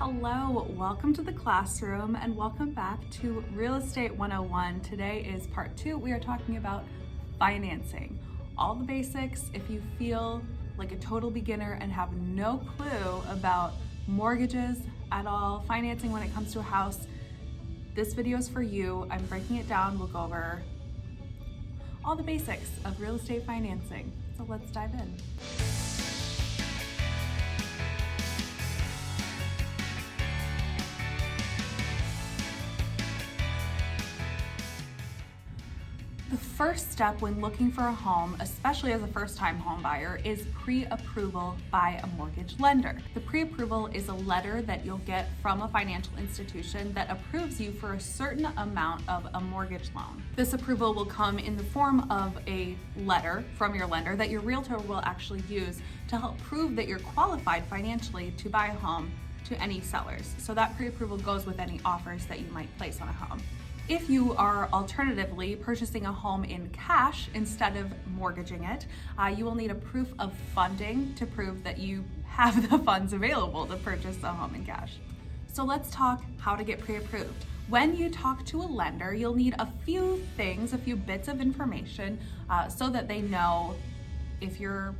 Hello, welcome to the classroom and welcome back to Real Estate 101. Today is part 2. We are talking about financing. All the basics. If you feel like a total beginner and have no clue about mortgages at all, financing when it comes to a house, this video is for you. I'm breaking it down. We'll go over all the basics of real estate financing. So let's dive in. The first step when looking for a home, especially as a first-time home buyer, is pre-approval by a mortgage lender. The pre-approval is a letter that you'll get from a financial institution that approves you for a certain amount of a mortgage loan. This approval will come in the form of a letter from your lender that your realtor will actually use to help prove that you're qualified financially to buy a home to any sellers. So that pre-approval goes with any offers that you might place on a home. If you are alternatively purchasing a home in cash instead of mortgaging it, you will need a proof of funding to prove that you have the funds available to purchase a home in cash. So let's talk how to get pre-approved. When you talk to a lender, you'll need a few things, a few bits of information so that they know if you're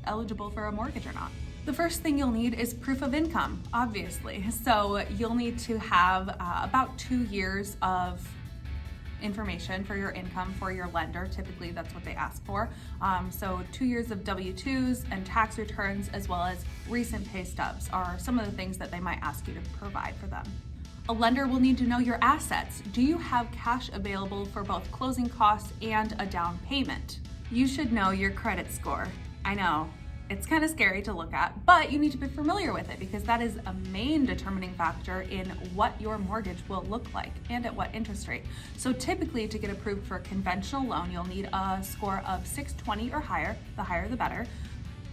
eligible for a mortgage or not. The first thing you'll need is proof of income, obviously. So you'll need to have about 2 years of information for your income for your lender. Typically, that's what they ask for. So 2 years of W-2s and tax returns, as well as recent pay stubs, are some of the things that they might ask you to provide for them. A lender will need to know your assets. Do you have cash available for both closing costs and a down payment? You should know your credit score. I know. It's kind of scary to look at, but you need to be familiar with it because that is a main determining factor in what your mortgage will look like and at what interest rate. So typically, to get approved for a conventional loan, you'll need a score of 620 or higher. The higher the better.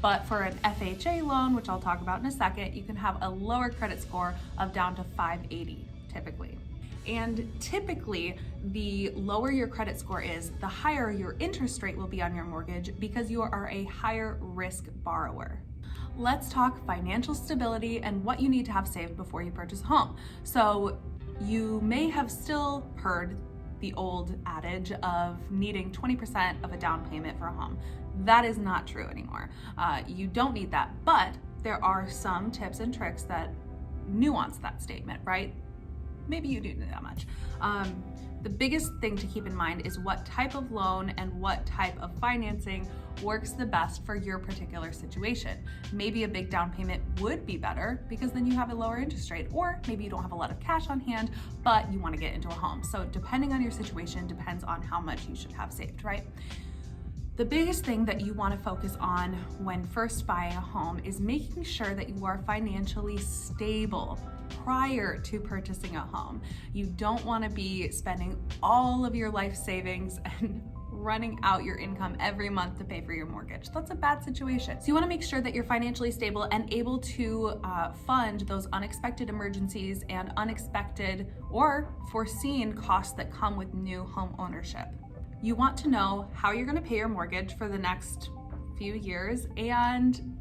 But for an FHA loan, which I'll talk about in a second, you can have a lower credit score of down to 580 typically. And typically, the lower your credit score is, the higher your interest rate will be on your mortgage because you are a higher risk borrower. Let's talk financial stability and what you need to have saved before you purchase a home. So you may have still heard the old adage of needing 20% of a down payment for a home. That is not true anymore. You don't need that, but there are some tips and tricks that nuance that statement, right? Maybe you do know that much. The biggest thing to keep in mind is what type of loan and what type of financing works the best for your particular situation. Maybe a big down payment would be better because then you have a lower interest rate, or maybe you don't have a lot of cash on hand, but you want to get into a home. So depending on your situation depends on how much you should have saved, right? The biggest thing that you want to focus on when first buying a home is making sure that you are financially stable prior to purchasing a home. You don't want to be spending all of your life savings and running out your income every month to pay for your mortgage. That's a bad situation. So you want to make sure that you're financially stable and able to fund those unexpected emergencies and unexpected or foreseen costs that come with new home ownership. You want to know how you're going to pay your mortgage for the next few years and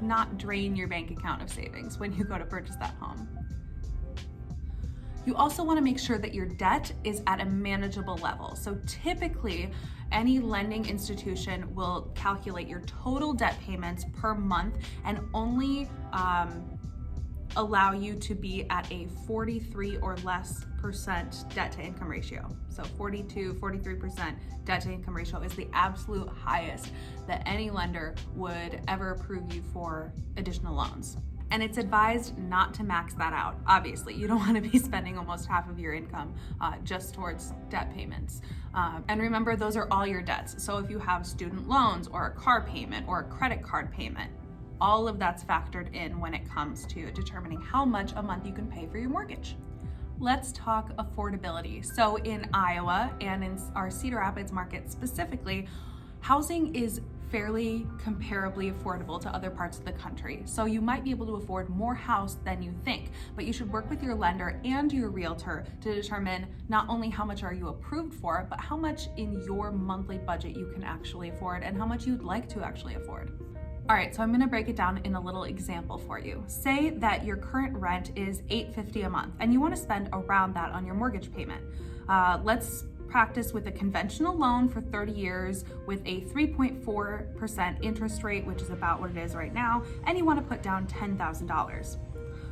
not drain your bank account of savings when you go to purchase that home. You also want to make sure that your debt is at a manageable level. So typically, any lending institution will calculate your total debt payments per month and only allow you to be at a 43 or less percent debt to income ratio. So 43% debt to income ratio is the absolute highest that any lender would ever approve you for additional loans. And it's advised not to max that out. Obviously, you don't want to be spending almost half of your income just towards debt payments. And remember, those are all your debts. So if you have student loans or a car payment or a credit card payment, all of that's factored in when it comes to determining how much a month you can pay for your mortgage. Let's talk affordability. So in Iowa and in our Cedar Rapids market specifically, housing is fairly comparably affordable to other parts of the country. So you might be able to afford more house than you think, but you should work with your lender and your realtor to determine not only how much are you approved for, but how much in your monthly budget you can actually afford and how much you'd like to actually afford. All right, so I'm gonna break it down in a little example for you. Say that your current rent is $850 a month and you wanna spend around that on your mortgage payment. Let's practice with a conventional loan for 30 years with a 3.4% interest rate, which is about what it is right now, and you wanna put down $10,000.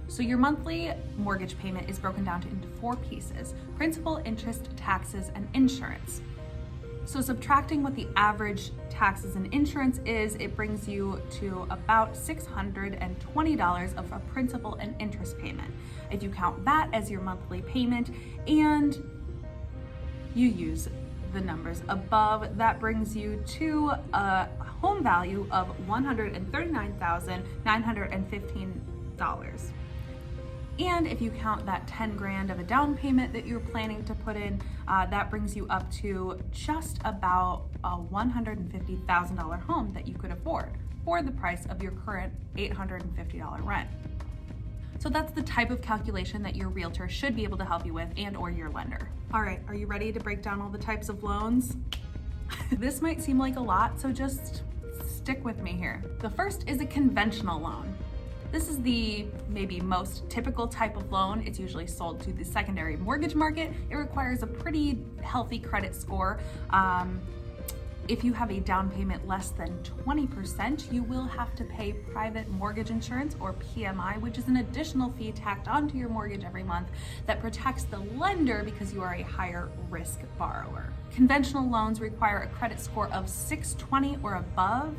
So your monthly mortgage payment is broken down into 4 pieces: principal, interest, taxes, and insurance. So subtracting what the average taxes and insurance is, it brings you to about $620 of a principal and interest payment. If you count that as your monthly payment and you use the numbers above, that brings you to a home value of $139,915. And if you count that 10 grand of a down payment that you're planning to put in, that brings you up to just about a $150,000 home that you could afford for the price of your current $850 rent. So that's the type of calculation that your realtor should be able to help you with, and or your lender. All right, are you ready to break down all the types of loans? This might seem like a lot, so just stick with me here. The first is a conventional loan. This is the maybe most typical type of loan. It's usually sold to the secondary mortgage market. It requires a pretty healthy credit score. If you have a down payment less than 20%, you will have to pay private mortgage insurance, or PMI, which is an additional fee tacked onto your mortgage every month that protects the lender because you are a higher risk borrower. Conventional loans require a credit score of 620 or above,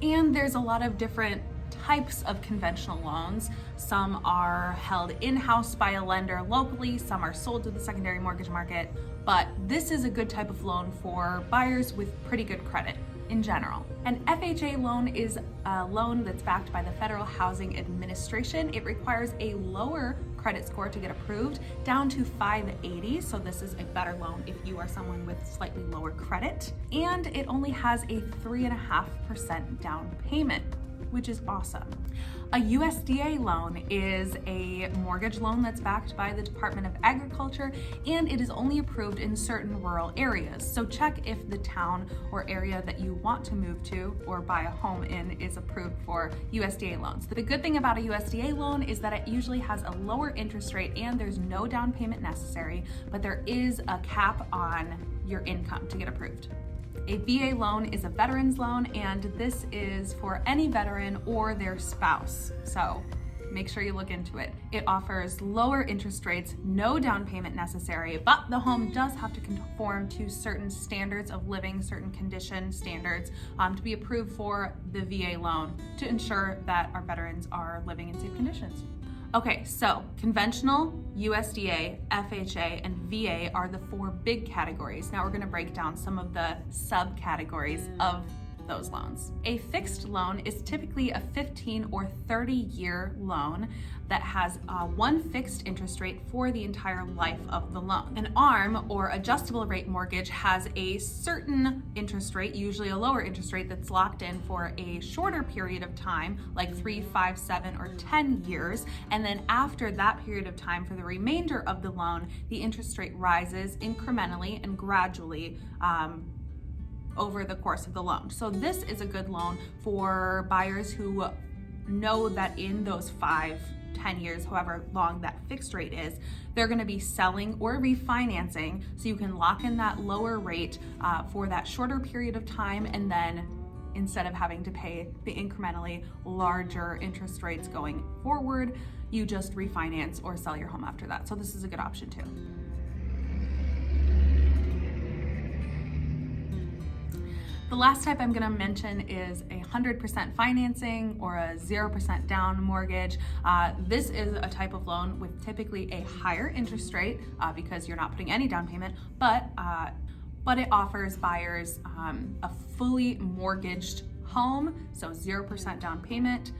and there's a lot of different types of conventional loans. Some are held in-house by a lender locally, some are sold to the secondary mortgage market, but this is a good type of loan for buyers with pretty good credit in general. An FHA loan is a loan that's backed by the Federal Housing Administration. It requires a lower credit score to get approved, down to 580, so this is a better loan if you are someone with slightly lower credit, and it only has a 3.5% down payment, which is awesome. A USDA loan is a mortgage loan that's backed by the Department of Agriculture, and it is only approved in certain rural areas. So check if the town or area that you want to move to or buy a home in is approved for USDA loans. The good thing about a USDA loan is that it usually has a lower interest rate and there's no down payment necessary, but there is a cap on your income to get approved. A VA loan is a veteran's loan, and this is for any veteran or their spouse. So make sure you look into it. It offers lower interest rates, no down payment necessary, but the home does have to conform to certain standards of living, certain condition standards to be approved for the VA loan to ensure that our veterans are living in safe conditions. Okay, so conventional, USDA, FHA, and VA are the 4 big categories. Now we're gonna break down some of the subcategories of those loans. A fixed loan is typically a 15 or 30-year loan that has one fixed interest rate for the entire life of the loan. An ARM, or adjustable rate mortgage, has a certain interest rate, usually a lower interest rate, that's locked in for a shorter period of time, like 3, 5, 7, or 10 years. And then after that period of time, for the remainder of the loan, the interest rate rises incrementally and gradually over the course of the loan. So this is a good loan for buyers who know that in those 5, 10 years, however long that fixed rate is, they're gonna be selling or refinancing, so you can lock in that lower rate for that shorter period of time, and then instead of having to pay the incrementally larger interest rates going forward, you just refinance or sell your home after that. So this is a good option too. The last type I'm gonna mention is a 100% financing or a 0% down mortgage. This is a type of loan with typically a higher interest rate because you're not putting any down payment, but it offers buyers a fully mortgaged home, so 0% down payment.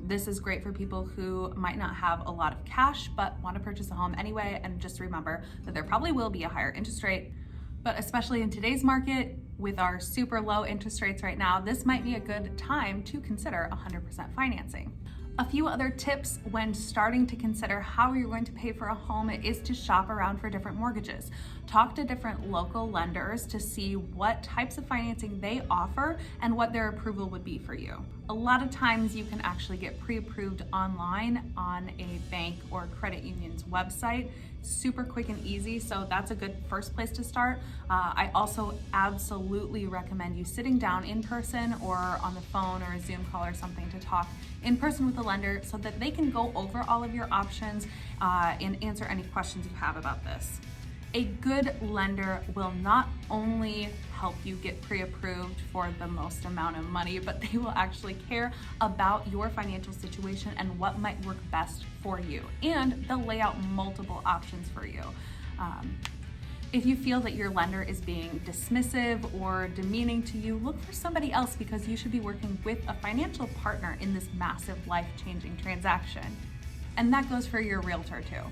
This is great for people who might not have a lot of cash but want to purchase a home anyway, and just remember that there probably will be a higher interest rate. But especially in today's market, with our super low interest rates right now, this might be a good time to consider 100% financing. A few other tips when starting to consider how you're going to pay for a home is to shop around for different mortgages. Talk to different local lenders to see what types of financing they offer and what their approval would be for you. A lot of times you can actually get pre-approved online on a bank or credit union's website. Super quick and easy, so that's a good first place to start. I also absolutely recommend you sitting down in person or on the phone or a Zoom call or something to talk in person with the lender so that they can go over all of your options and answer any questions you have about this. A good lender will not only help you get pre-approved for the most amount of money, but they will actually care about your financial situation and what might work best for you. And they'll lay out multiple options for you. If you feel that your lender is being dismissive or demeaning to you, look for somebody else because you should be working with a financial partner in this massive life-changing transaction. And that goes for your realtor too.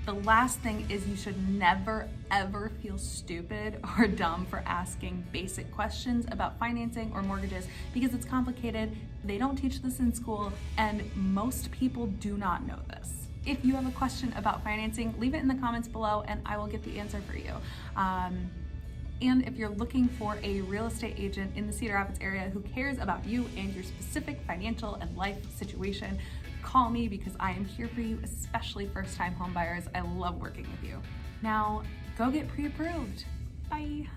The last thing is you should never, ever feel stupid or dumb for asking basic questions about financing or mortgages because it's complicated. They don't teach this in school, and most people do not know this. If you have a question about financing, leave it in the comments below and I will get the answer for you. And if you're looking for a real estate agent in the Cedar Rapids area who cares about you and your specific financial and life situation, call me because I am here for you, especially first-time home buyers. I love working with you. Now, go get pre-approved. Bye.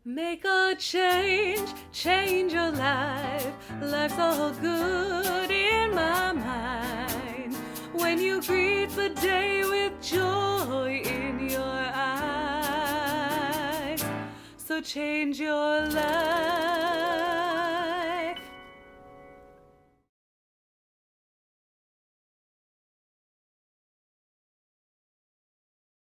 Make a change, change your life. Life's all good in my mind. When you greet the day with joy in your eyes. So change your life.